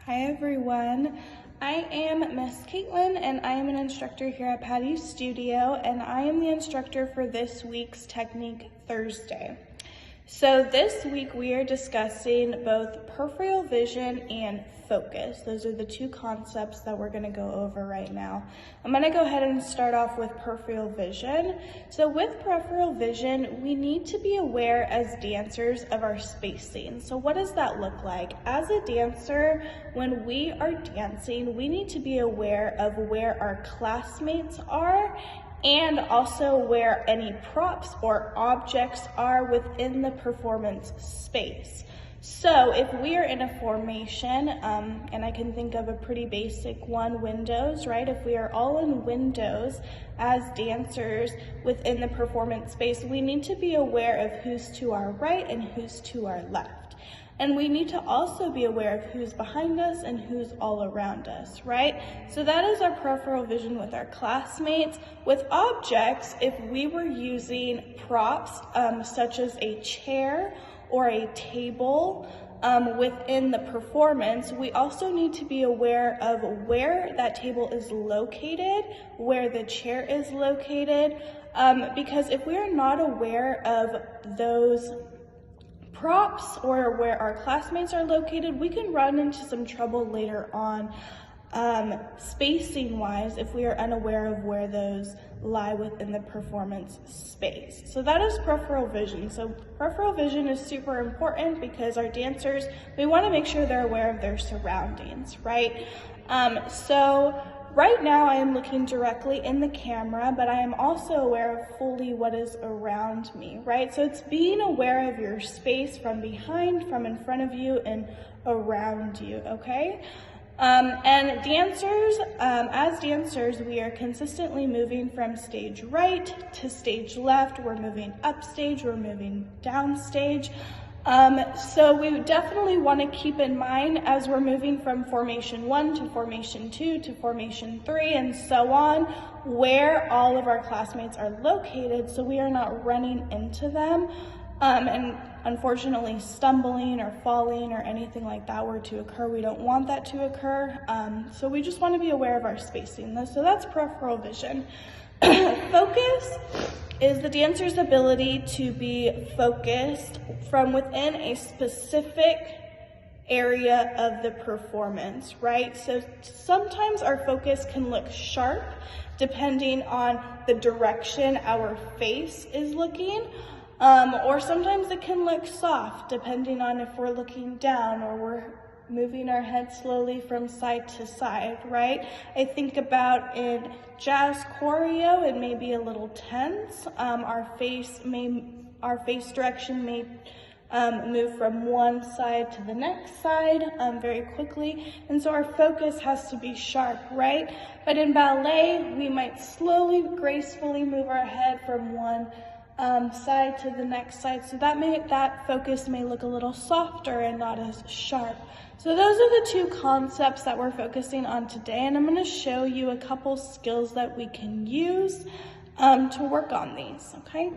Hi everyone, I am Miss Kaitlyn and I am an instructor here at Patty's Studio, and I am the instructor for this week's Technique Thursday. So this week we are discussing both peripheral vision and focus. Those are the two concepts that we're going to go over right now. I'm going to go ahead and start off with peripheral vision. So with peripheral vision, we need to be aware as dancers of our spacing. So what does that look like? As a dancer, when we are dancing, we need to be aware of where our classmates are and also where any props or objects are within the performance space. So if we are in a formation, and I can think of a pretty basic one, windows, right? If we are all in windows as dancers within the performance space, we need to be aware of who's to our right and who's to our left. And we need to also be aware of who's behind us and who's all around us, right? So that is our peripheral vision with our classmates. With objects, if we were using props such as a chair or a table within the performance, we also need to be aware of where that table is located, where the chair is located, because if we are not aware of those props or where our classmates are located, we can run into some trouble later on spacing wise if we are unaware of where those lie within the performance space. So that is peripheral vision. So peripheral vision is super important because our dancers, we want to make sure they're aware of their surroundings, right? So right now I am looking directly in the camera, but I am also aware of fully what is around me, right? So it's being aware of your space from behind, from in front of you, and around you, okay? And dancers, as dancers, we are consistently moving from stage right to stage left. We're moving up stage, we're moving down stage. So we definitely want to keep in mind as we're moving from formation 1 to formation 2 to formation 3 and so on, where all of our classmates are located so we are not running into them and unfortunately stumbling or falling or anything like that were to occur. We don't want that to occur. So we just want to be aware of our spacing. So that's peripheral vision. Focus is the dancer's ability to be focused from within a specific area of the performance, right? So sometimes our focus can look sharp depending on the direction our face is looking, or sometimes it can look soft depending on if we're looking down or we're moving our head slowly from side to side, right? I think about in jazz choreo, it may be a little tense. Our face direction may move from one side to the next side very quickly, and so our focus has to be sharp, right? But in ballet, we might slowly, gracefully move our head from one side to the next side, so that focus may look a little softer and not as sharp. So those are the two concepts that we're focusing on today, and I'm going to show you a couple skills that we can use to work on these, okay?